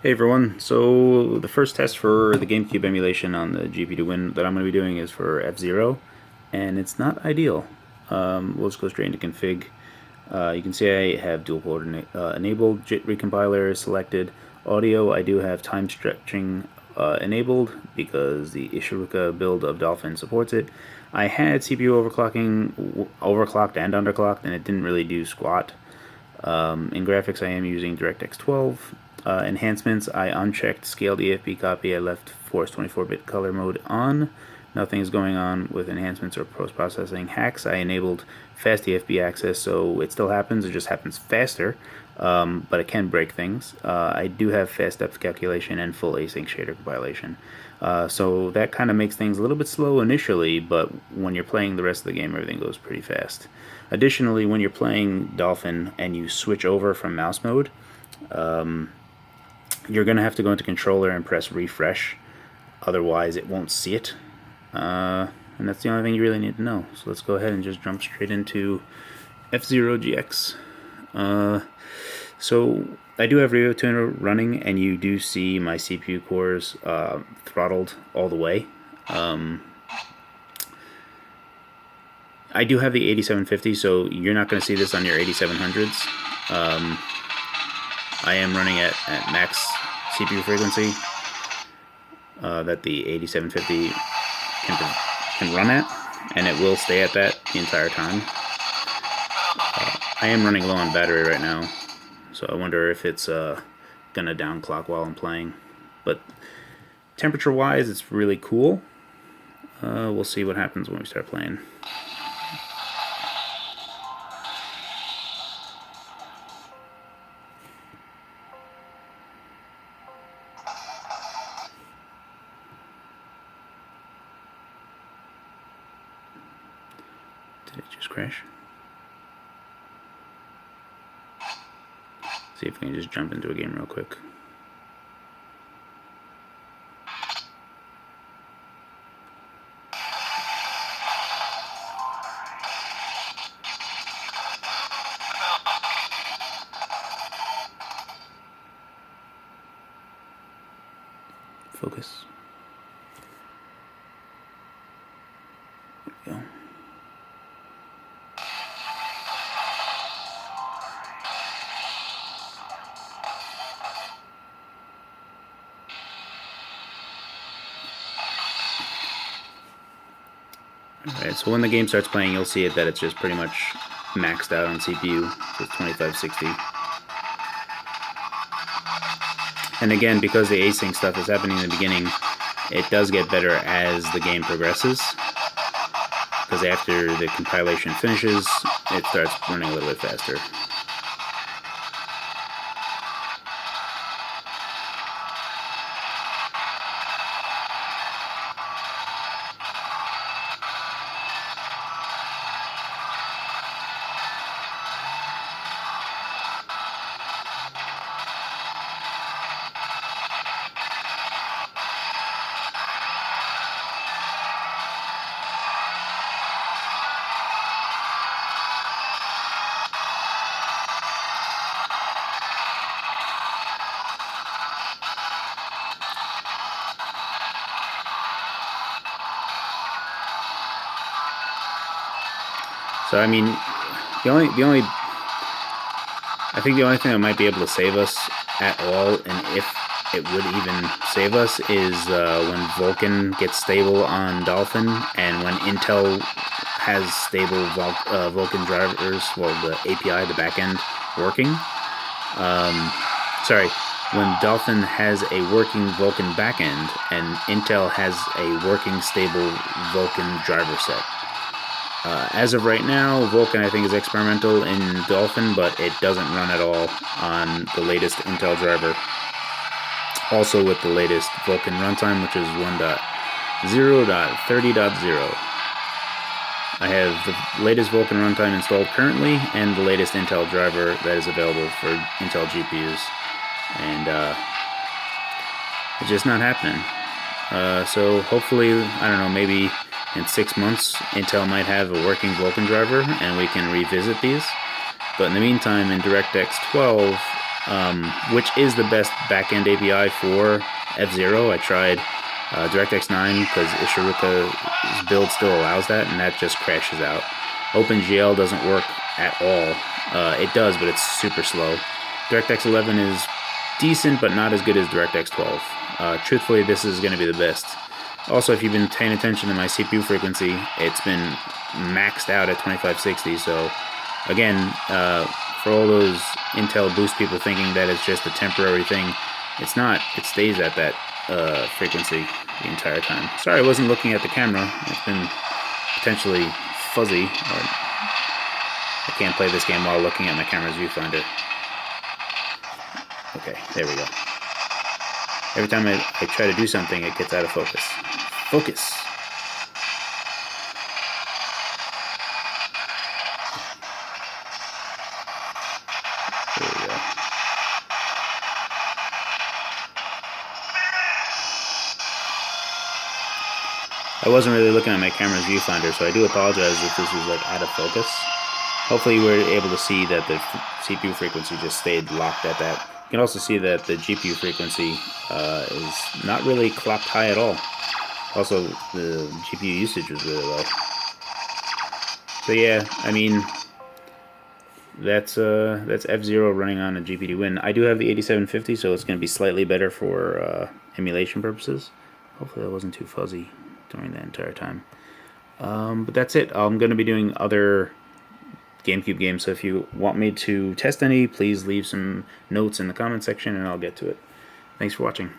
Hey everyone, so the first test for the GameCube emulation on the GPD Win that I'm going to be doing is for F-Zero, and it's not ideal. We'll just go straight into config. You can see I have dual port enabled, JIT recompiler selected. Audio, I do have time stretching enabled because the Ishiiruka build of Dolphin supports it. I had CPU overclocking, overclocked and underclocked, and it didn't really do squat. In graphics, I am using DX12. Enhancements, I unchecked scaled EFB copy. I left force 24-bit color mode on. Nothing's going on with enhancements or post-processing. Hacks, I enabled fast EFB access, so it still happens. It just happens faster, but it can break things. I do have fast depth calculation and full async shader compilation. So that kind of makes things a little bit slow initially, but when you're playing the rest of the game, everything goes pretty fast. Additionally, when you're playing Dolphin and you switch over from mouse mode, you're going to have to go into controller and press refresh, otherwise it won't see it. And that's the only thing you really need to know. So let's go ahead and just jump straight into F-Zero GX. So I do have Rio Tuner running, and you do see my CPU cores throttled all the way. I do have the 8750, so you're not going to see this on your 8700s. I am running at max CPU frequency that the 8750 can run at, and it will stay at that the entire time. I am running low on battery right now, so I wonder if it's gonna downclock while I'm playing. But temperature-wise, it's really cool. We'll see what happens when we start playing. Did it just crash? See if we can just jump into a game real quick. Focus. There we go. Alright, so when the game starts playing, you'll see it that it's just pretty much maxed out on CPU, so it's 2560. And again, because the async stuff is happening in the beginning, it does get better as the game progresses, because after the compilation finishes, it starts running a little bit faster. So I mean, I think the only thing that might be able to save us at all, and if it would even save us, is when Vulkan gets stable on Dolphin, and when Intel has stable Vulkan drivers, well, the API, the backend, working. Sorry, when Dolphin has a working Vulkan backend, and Intel has a working stable Vulkan driver set. As of right now, Vulkan I think is experimental in Dolphin, but it doesn't run at all on the latest Intel driver. Also with the latest Vulkan runtime, which is 1.0.30.0. I have the latest Vulkan runtime installed currently, and the latest Intel driver that is available for Intel GPUs. And it's just not happening. So hopefully, I don't know, maybe in 6 months, Intel might have a working Vulkan driver, and we can revisit these. But in the meantime, in DirectX 12, which is the best backend API for F-Zero. I tried DirectX 9 because Ishiiruka's build still allows that, and that just crashes out. OpenGL doesn't work at all. It does, but it's super slow. DirectX 11 is decent, but not as good as DirectX 12. Truthfully, this is going to be the best. Also, if you've been paying attention to my CPU frequency, it's been maxed out at 2560. So, again, for all those Intel Boost people thinking that it's just a temporary thing, it's not. It stays at that frequency the entire time. Sorry, I wasn't looking at the camera. It's been potentially fuzzy. I can't play this game while looking at my camera's viewfinder. Okay, there we go. Every time I try to do something, it gets out of focus. Focus! There we go. I wasn't really looking at my camera's viewfinder, so I do apologize if this is like out of focus. Hopefully you were able to see that the CPU frequency just stayed locked at that. You can also see that the GPU frequency is not really clocked high at all. Also, the GPU usage was really low. So yeah, I mean, that's F-Zero running on a GPD Win. I do have the 8750, so it's going to be slightly better for emulation purposes. Hopefully that wasn't too fuzzy during that entire time. But that's it. I'm going to be doing other GameCube games, so if you want me to test any, please leave some notes in the comment section and I'll get to it. Thanks for watching.